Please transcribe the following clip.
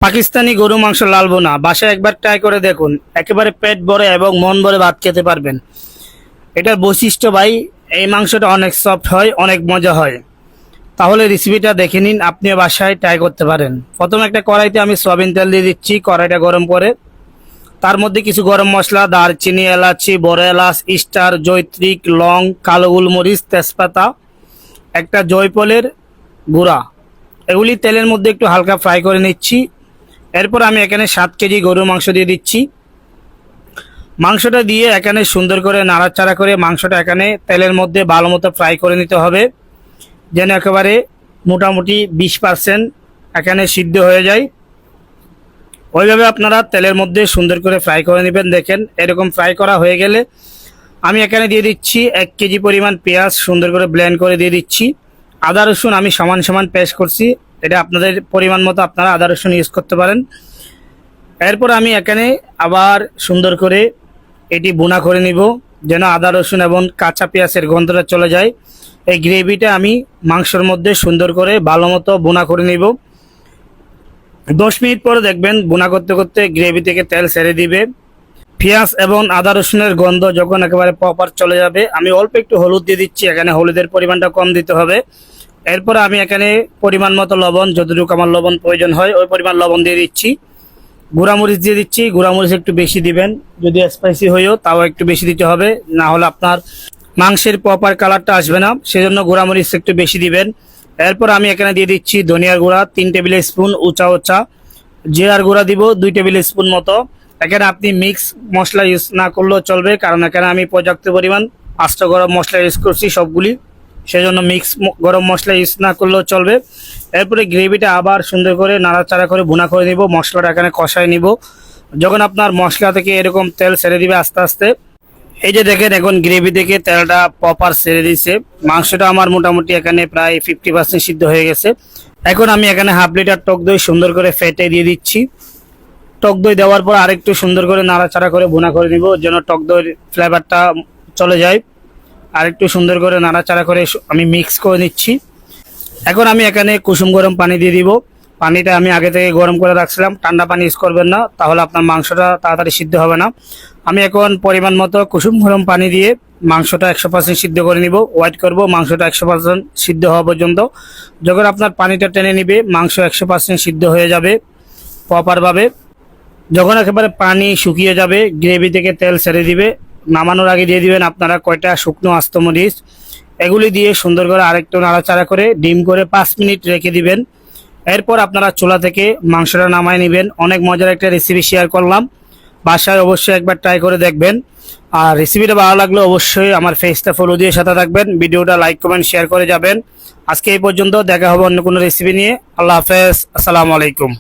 পাকিস্তানি গরু মাংস লাল বোনা বাসায় একবার ট্রাই করে দেখুন, একেবারে পেট ভরে এবং মন ভরে ভাত খেতে পারবেন। এটার বৈশিষ্ট্য ভাই, এই মাংসটা অনেক সফট হয়, অনেক মজা হয়। তাহলে রেসিপিটা দেখে নিন, আপনিও বাসায় ট্রাই করতে পারেন। প্রথমে একটা কড়াইতে আমি সয়াবিন তেল দিয়ে দিচ্ছি। কড়াইটা গরম করে তার মধ্যে কিছু গরম মশলা, দারচিনি, এলাচি, বড় এলাচ, স্টার, জয়ত্রী, লং, কালো গোলমরিচ, তেজপাতা, একটা জয়ফলের গুঁড়া, এগুলি তেলের মধ্যে একটু হালকা ফ্রাই করে নিচ্ছি। এরপর আমি এখানে 7 কেজি গরুর মাংস দিয়ে দিচ্ছি। মাংসটা দিয়ে এখানে সুন্দর করে নাড়াচাড়া করে মাংসটা এখানে তেলের মধ্যে ভালো মতো ফ্রাই করে নিতে হবে, যেন একেবারে মোটামুটি 20% এখানে সিদ্ধ হয়ে যায়। ওইভাবে আপনারা তেলের মধ্যে সুন্দর করে ফ্রাই করে নেবেন। দেখেন এরকম ফ্রাই করা হয়ে গেলে আমি এখানে দিয়ে দিচ্ছি 1 কেজি পরিমাণ পেঁয়াজ, সুন্দর করে ব্লেন্ড করে দিয়ে দিচ্ছি। আদা রসুন আমি সমান সমান পেস্ট করছি, এটা আপনাদের পরিমাণ মতো আপনারা আদা রসুন ইউজ করতে পারেন। এরপর আমি এখানে আবার সুন্দর করে এটি বোনা করে নিব, যেন আদা রসুন এবং কাঁচা পেঁয়াজের গন্ধটা চলে যায়। এই গ্রেভিটা আমি মাংসের মধ্যে সুন্দর করে ভালো মতো বোনা করে নিব। 10 মিনিট পরে দেখবেন বোনা করতে করতে গ্রেভি থেকে তেল ছেড়ে দিবে। পেঁয়াজ এবং আদা রসুনের গন্ধ যখন একেবারে প্রপার চলে যাবে, আমি অল্প একটু হলুদ দিয়ে দিচ্ছি। এখানে হলুদের পরিমাণটা কম দিতে হবে। এরপর আমি এখানে পরিমাণ মতো লবণ, যতটুকু আমার লবণ প্রয়োজন হয় ওই পরিমাণ লবণ দিয়ে দিচ্ছি। গুঁড়ামরিচ দিয়ে দিচ্ছি, গুঁড়ামরিচ একটু বেশি দিবেন, যদি স্পাইসি হয়েও তাও একটু বেশি দিতে হবে, না হলে আপনার মাংসের প্রপার কালারটা আসবে না, সেজন্য গুঁড়ামরিচ একটু বেশি দিবেন। এরপর আমি এখানে দিয়ে দিচ্ছি ধনিয়ার গুঁড়া 3 টেবিল স্পুন উঁচা উঁচা, জিরার গুঁড়া দিব 2 টেবিল স্পুন মতো। এখানে আপনি মিক্স মশলা ইউজ না করলেও চলবে, কারণ এখানে আমি পর্যাপ্ত পরিমাণ আস্ত গরম মশলা ইউজ করছি সবগুলি, সেজন্য মিক্স গরম মশলা ইউজ না করলেও চলবে। এরপরে গ্রেভিটা আবার সুন্দর করে নাড়াচাড়া করে ভুনা করে নিব, মশলাটা এখানে কষায় নিব। যখন আপনার মশলা থেকে এরকম তেল ছেড়ে দিবে আস্তে আস্তে, এই যে দেখেন এখন গ্রেভি থেকে তেলটা প্রপার ছেড়ে দিয়েছে। মাংসটা আমার মোটামুটি এখানে প্রায় 50% সিদ্ধ হয়ে গেছে। এখন আমি এখানে হাফ লিটার টক দই সুন্দর করে ফেটে দিয়ে দিচ্ছি। টক দই দেওয়ার পর আরেকটু সুন্দর করে নাড়াচাড়া করে ভুনা করে নিব, যেন টক দইয়ের ফ্লেভারটা চলে যায়। আরেকটু সুন্দর করে নাড়াচাড়া করে আমি মিক্স করে নিচ্ছি। এখন আমি এখানে কুসুম গরম পানি দিয়ে দিব। পানিটা আমি আগে থেকে গরম করে রাখছিলাম, ঠান্ডা পানি ইউজ করবেন না, তাহলে আপনার মাংসটা তাড়াতাড়ি সিদ্ধ হবে না। আমি এখন পরিমাণ মতো কুসুম গরম পানি দিয়ে মাংসটা 100% সিদ্ধ করে নিব। ওয়েট করব মাংসটা 100% সিদ্ধ হওয়া পর্যন্ত। যখন আপনার পানিটা টেনে নিবে, মাংস 100% সিদ্ধ হয়ে যাবে প্রপারভাবে। যখন একেবারে পানি শুকিয়ে যাবে, গ্রেভি থেকে তেল ছেড়ে দিবে, নামানোর আগে দিয়ে দিবেন আপনারা কয়টা শুকনো আস্ত মরিচ। এগুলি দিয়ে সুন্দর করে আরেকটু নাড়াচাড়া করে ডিম করে 5 মিনিট রেখে দিবেন। এরপর আপনারা চুলা থেকে মাংসটা নামায় নেবেন। অনেক মজার একটা রেসিপি শেয়ার করলাম, বাসায় অবশ্যই একবার ট্রাই করে দেখবেন। আর রেসিপিটা ভালো লাগলে অবশ্যই আমার ফেসটা ফলো দিয়ে সাথে থাকবেন, ভিডিওটা লাইক কমেন্ট শেয়ার করে যাবেন। আজকে এই পর্যন্ত, দেখা হবে অন্য কোনো রেসিপি নিয়ে। আল্লাহ হাফেজ, আসসালামু আলাইকুম।